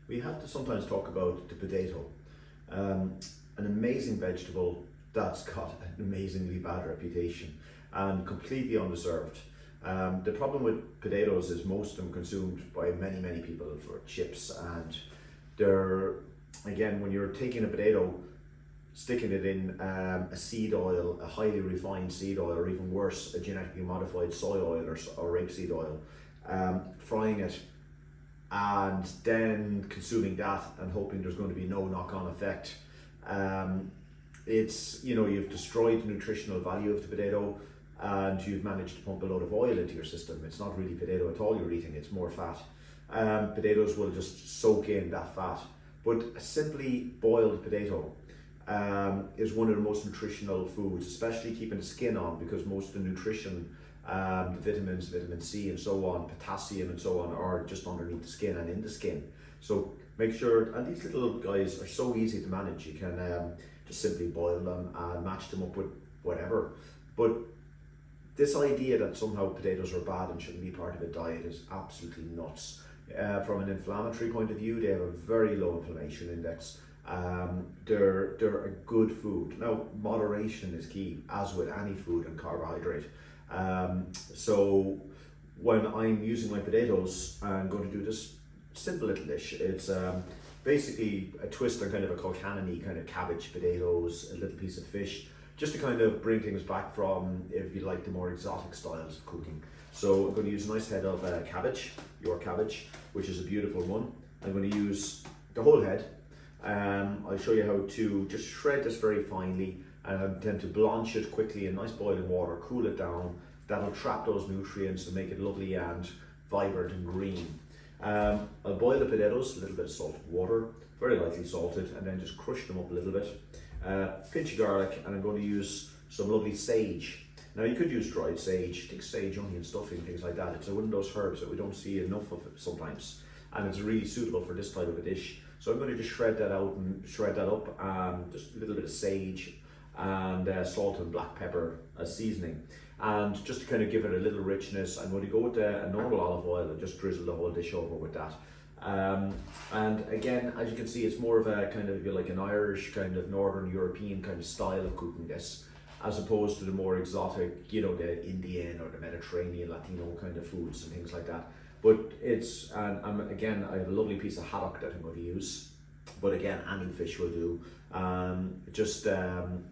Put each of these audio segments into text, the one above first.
we have to sometimes talk about the potato, an amazing vegetable that's got an amazingly bad reputation and completely undeserved. The problem with potatoes is most of them consumed by many people for chips, and they're, again, when you're taking a potato, sticking it in a seed oil, a highly refined seed oil, or even worse, a genetically modified soy oil or rapeseed oil, frying it and then consuming that and hoping there's going to be no knock-on effect. It's, you know, you've destroyed the nutritional value of the potato and you've managed to pump a load of oil into your system. It's not really potato at all you're eating, it's more fat. Potatoes will just soak in that fat. But a simply boiled potato is one of the most nutritional foods, especially keeping the skin on, because most of the nutrition, the vitamins, vitamin C and so on, potassium and so on, are just underneath the skin and in the skin. So make sure, and these little guys are so easy to manage, you can just simply boil them and match them up with whatever. But this idea that somehow potatoes are bad and shouldn't be part of a diet is absolutely nuts. From an inflammatory point of view, they have a very low inflammation index. They're a good food. Now, moderation is key, as with any food and carbohydrate. So when I'm using my potatoes, I'm going to do this simple little dish. It's basically a twist on kind of a colcannon-y kind of cabbage, potatoes, a little piece of fish, just to kind of bring things back from, if you like, the more exotic styles of cooking. So I'm going to use a nice head of cabbage, your cabbage, which is a beautiful one. I'm going to use the whole head. I'll show you how to just shred this very finely and then to blanch it quickly in nice boiling water, cool it down. That'll trap those nutrients and make it lovely and vibrant and green. I'll boil the potatoes, a little bit of salted water, very lightly salted, and then just crush them up a little bit. Pinch of garlic, and I'm going to use some lovely sage. Now you could use dried sage, thick sage, onion stuffing, things like that. It's one of those herbs that we don't see enough of it sometimes, and it's really suitable for this type of a dish. So I'm going to just shred that out and shred that up, just a little bit of sage and salt and black pepper as seasoning. And just to kind of give it a little richness, I'm going to go with a normal olive oil and just drizzle the whole dish over with that. And again, as you can see, it's more of a kind of like an Irish kind of Northern European kind of style of cooking this, as opposed to the more exotic, you know, the Indian or the Mediterranean, Latino kind of foods and things like that. But it's, and again, I have a lovely piece of haddock that I'm going to use. But again, any fish will do.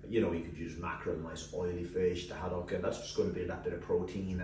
You know, you could use mackerel, nice oily fish, the haddock, and that's just going to be that bit of protein.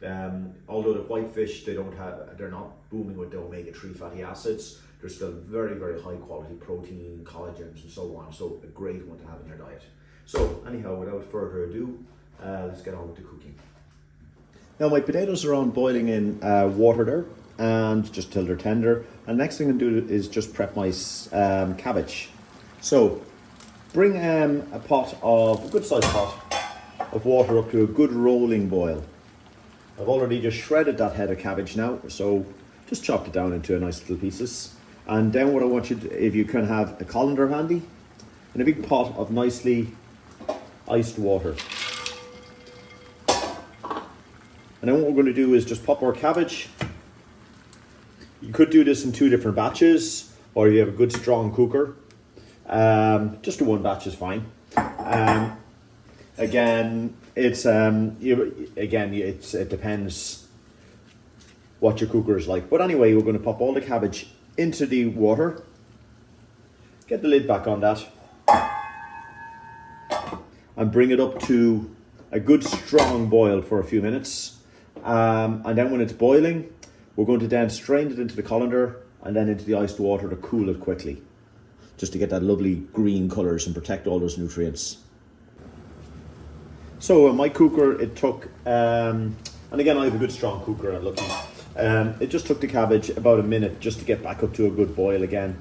And although the white fish, they're not booming with the omega-3 fatty acids, they're still very high quality protein, collagens and so on. So a great one to have in your diet. So anyhow, without further ado, let's get on with the cooking. Now my potatoes are on boiling in water there, and just till they're tender. And next thing I'm going to do is just prep my cabbage. So bring a good sized pot of water up to a good rolling boil. I've already just shredded that head of cabbage now, so just chopped it down into nice little pieces. And then what I want you to, if you can have a colander handy, and a big pot of nicely iced water. And then what we're going to do is just pop our cabbage. You could do this in 2 different batches, or you have a good strong cooker. Just the one batch is fine. Again, it depends what your cooker is like. But anyway, we're going to pop all the cabbage into the water. Get the lid back on that. And bring it up to a good strong boil for a few minutes. And then when it's boiling, we're going to then strain it into the colander and then into the iced water to cool it quickly, just to get that lovely green colours and protect all those nutrients. So in my cooker, it took, and again I have a good strong cooker, I'm lucky. It just took the cabbage about a minute just to get back up to a good boil again.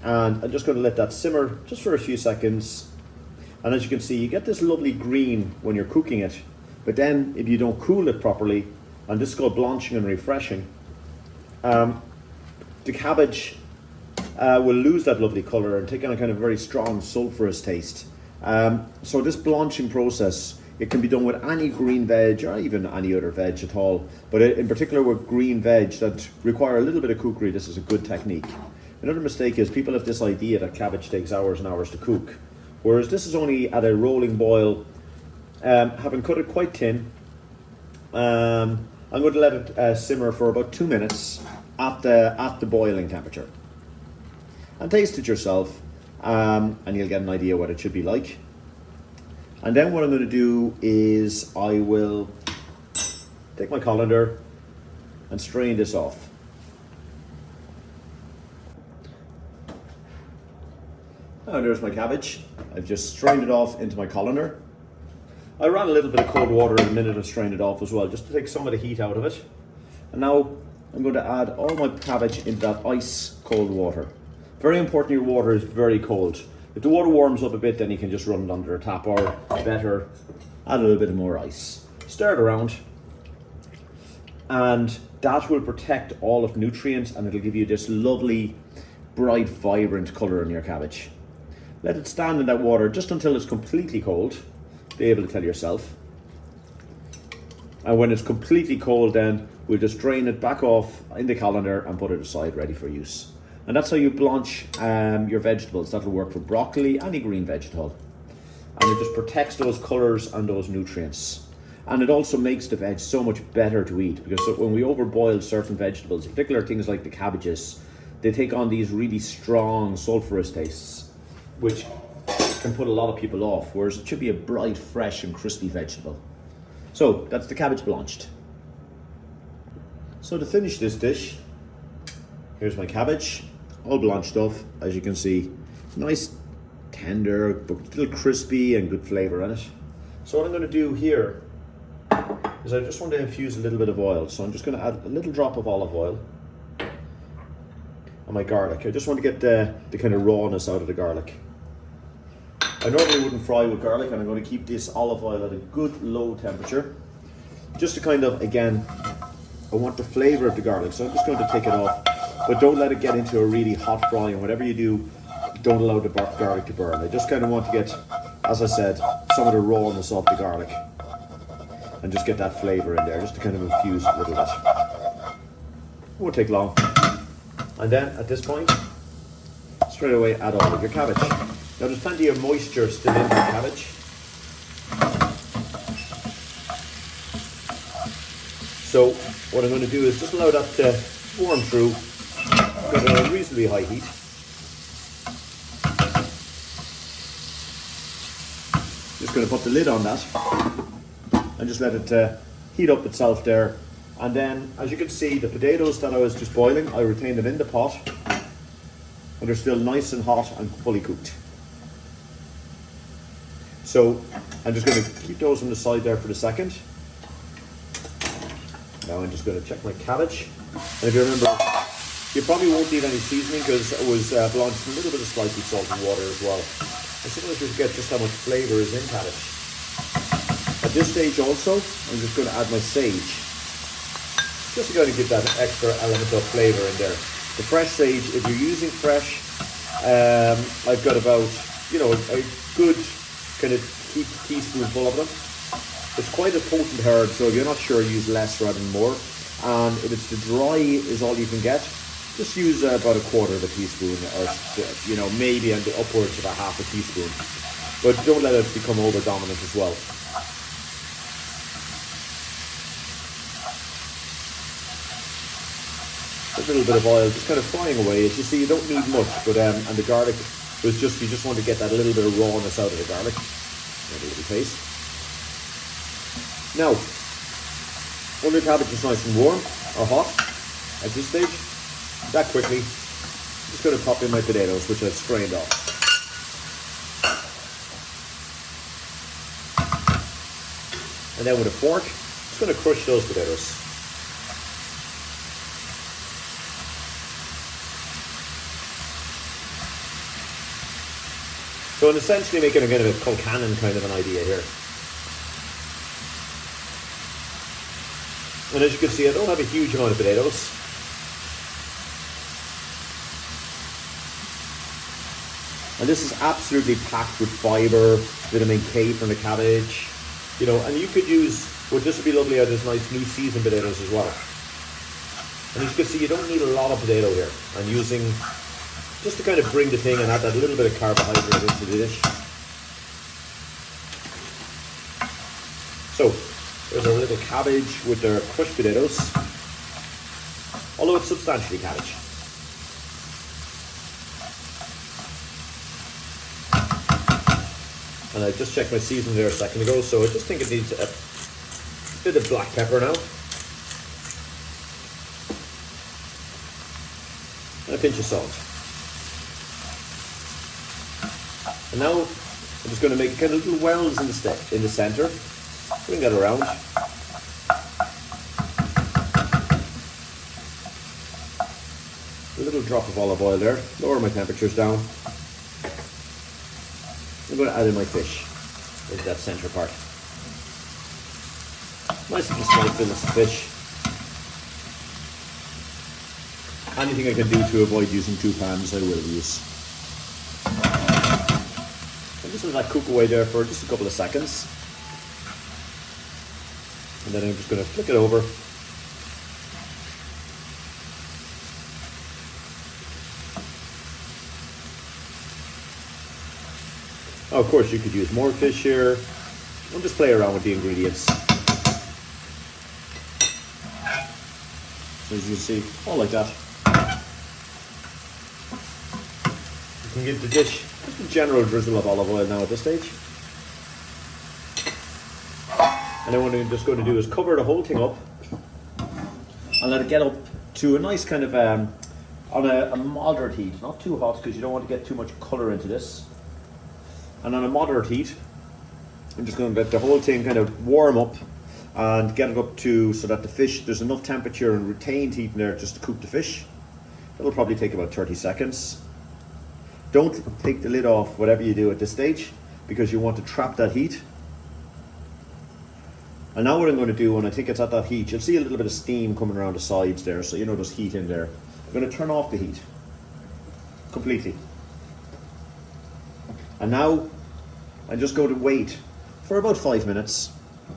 And I'm just going to let that simmer just for a few seconds. And as you can see, you get this lovely green when you're cooking it. But then if you don't cool it properly, and this is called blanching and refreshing, the cabbage will lose that lovely colour and take on a kind of very strong sulphurous taste. So this blanching process, it can be done with any green veg or even any other veg at all. But in particular with green veg that require a little bit of cookery, this is a good technique. Another mistake is people have this idea that cabbage takes hours and hours to cook, whereas this is only at a rolling boil. Having cut it quite thin, I'm going to let it simmer for about 2 minutes at the boiling temperature. And taste it yourself, and you'll get an idea what it should be like. And then what I'm going to do is I will take my colander and strain this off. Now there's my cabbage. I've just strained it off into my colander. I ran a little bit of cold water in a minute and strained it off as well, just to take some of the heat out of it. And now I'm going to add all my cabbage into that ice cold water. Very important your water is very cold. If the water warms up a bit, then you can just run it under a tap, or better, add a little bit more ice. Stir it around, and that will protect all of the nutrients, and it'll give you this lovely, bright, vibrant colour in your cabbage. Let it stand in that water just until it's completely cold. Be able to tell yourself. And when it's completely cold, then we'll just drain it back off in the colander and put it aside ready for use. And that's how you blanch your vegetables. That'll work for broccoli, any green vegetable. And it just protects those colours and those nutrients. And it also makes the veg so much better to eat, because when we overboil certain vegetables, in particular things like the cabbages, they take on these really strong sulfurous tastes, which can put a lot of people off, whereas it should be a bright, fresh and crispy vegetable. So that's the cabbage blanched. So to finish this dish, here's my cabbage, all blanched off, as you can see. Nice, tender, but still crispy and good flavour in it. So what I'm going to do here is I just want to infuse a little bit of oil. So I'm just going to add a little drop of olive oil and my garlic. I just want to get the kind of rawness out of the garlic. I normally wouldn't fry with garlic, and I'm going to keep this olive oil at a good low temperature. Just to kind of, again, I want the flavour of the garlic, so I'm just going to take it off. But don't let it get into a really hot fry, and whatever you do, don't allow the garlic to burn. I just kind of want to get, as I said, some of the rawness of the garlic. And just get that flavour in there, just to kind of infuse a little bit. It won't take long. And then, at this point, straight away add all of your cabbage. Now there's plenty of moisture still in the cabbage. So what I'm going to do is just allow that to warm through at a reasonably high heat. Just going to put the lid on that and just let it heat up itself there. And then, as you can see, the potatoes that I was just boiling, I retained them in the pot, and they're still nice and hot and fully cooked. So I'm just going to keep those on the side there for the second. Now I'm just going to check my cabbage. And if you remember, you probably won't need any seasoning because it was blanched in a little bit of slightly salted water as well. And sometimes you forget just how much flavour is in cabbage. At this stage also, I'm just going to add my sage. Just to kind of give that extra element of flavour in there. The fresh sage, if you're using fresh, I've got about, a good kind of teaspoonful of them. It's quite a potent herb, so if you're not sure, use less rather than more. And if it's the dry is all you can get, just use about a quarter of a teaspoon, or maybe upwards of a half a teaspoon. But don't let it become over dominant as well. A little bit of oil, just kind of frying away. As you see, you don't need much, but and the garlic was just, you just want to get that little bit of rawness out of the garlic. Maybe a little taste. Now, when the cabbage is nice and warm or hot at this stage, that quickly, I'm just going to pop in my potatoes, which I've strained off. And then with a fork, I'm just going to crush those potatoes. So I'm essentially making a kind of a colcannon kind of an idea here. And as you can see, I don't have a huge amount of potatoes. And this is absolutely packed with fibre, vitamin K from the cabbage. And you could use, this would be lovely, out of this nice new seasoned potatoes as well. And as you can see, you don't need a lot of potato here. I'm using just to kind of bring the thing and add that little bit of carbohydrate into the dish. So there's our little cabbage with their crushed potatoes, although it's substantially cabbage. And I just checked my seasoning there a second ago, so I just think it needs a bit of black pepper now. And a pinch of salt. And now I'm just going to make kind of little wells in the center. Bring that around. A little drop of olive oil there. Lower my temperatures down. I'm going to add in my fish into that center part. Nice little small fillets of fish. Anything I can do to avoid using 2 pans, I will use. And just let that cook away there for just a couple of seconds. And then I'm just going to flick it over. Oh, of course, you could use more fish here. I'll just play around with the ingredients. So as you can see, all like that. You can give the dish just a general drizzle of olive oil now at this stage. And then what I'm just going to do is cover the whole thing up and let it get up to a nice kind of, on a moderate heat. Not too hot because you don't want to get too much colour into this. And on a moderate heat, I'm just going to let the whole thing kind of warm up and get it up to so that the fish, there's enough temperature and retained heat in there just to cook the fish. That'll probably take about 30 seconds. Don't take the lid off whatever you do at this stage because you want to trap that heat. And now what I'm going to do when I think it's at that heat, you'll see a little bit of steam coming around the sides there, so you know there's heat in there. I'm going to turn off the heat completely. And now I'm just going to wait for about 5 minutes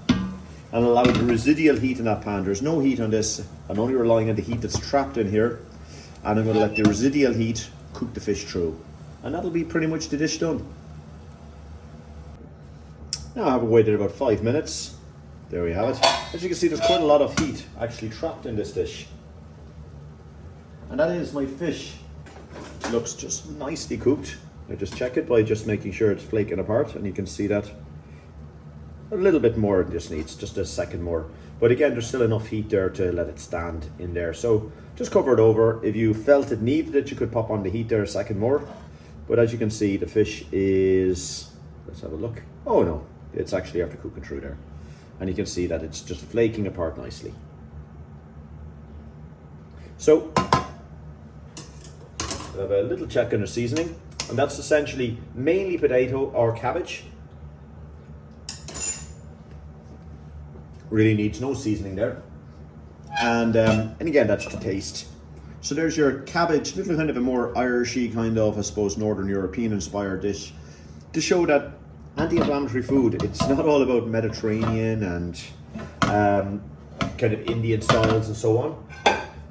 and allow the residual heat in that pan. There's no heat on this. I'm only relying on the heat that's trapped in here. And I'm going to let the residual heat cook the fish through. And that'll be pretty much the dish done. Now I have waited about 5 minutes. There we have it. As you can see, there's quite a lot of heat actually trapped in this dish. And that is my fish. It looks just nicely cooked. I just check it by just making sure it's flaking apart, and you can see that a little bit more this needs, just a second more. But again, there's still enough heat there to let it stand in there. So just cover it over. If you felt it needed it, you could pop on the heat there a second more. But as you can see, the fish is, let's have a look. Oh no, it's actually after cooking through there. And you can see that it's just flaking apart nicely. So, I have a little check on the seasoning. And that's essentially mainly potato or cabbage. Really needs no seasoning there. And again, that's to taste. So there's your cabbage, little kind of a more Irishy kind of, I suppose, Northern European inspired dish to show that anti-inflammatory food, it's not all about Mediterranean and kind of Indian styles and so on.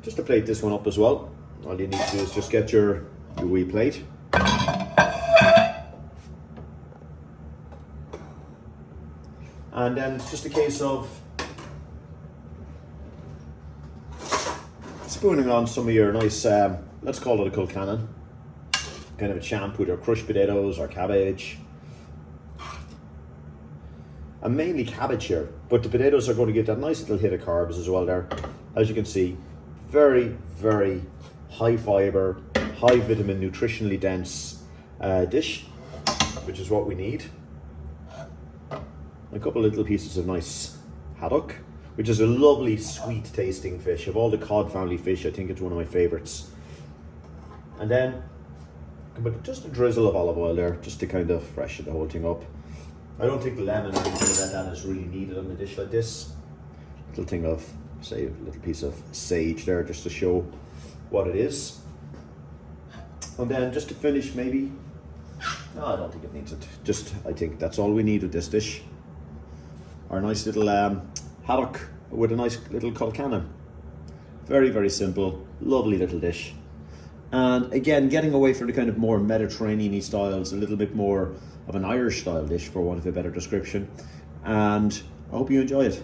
Just to plate this one up as well, all you need to do is just get your wee plate. And then it's just a case of spooning on some of your nice, let's call it a colcannon, kind of a champ with your crushed potatoes or cabbage. And mainly cabbage here, but the potatoes are going to give that nice little hit of carbs as well there. As you can see, very, very high fiber, high vitamin, nutritionally dense dish, which is what we need. A couple of little pieces of nice haddock, which is a lovely sweet tasting fish. Of all the cod family fish, I think it's one of my favorites. And then but just a drizzle of olive oil there, just to kind of freshen the whole thing up. I don't think lemon or anything like that is really needed on a dish like this. Little thing of, say, a little piece of sage there, just to show what it is. And then just to finish, maybe, no, I don't think it needs it. Just, I think that's all we need with this dish. Our nice little haddock with a nice little colcannon. Very, very simple, lovely little dish. And again, getting away from the kind of more Mediterranean-y styles, a little bit more of an Irish style dish, for want of a better description. And I hope you enjoy it.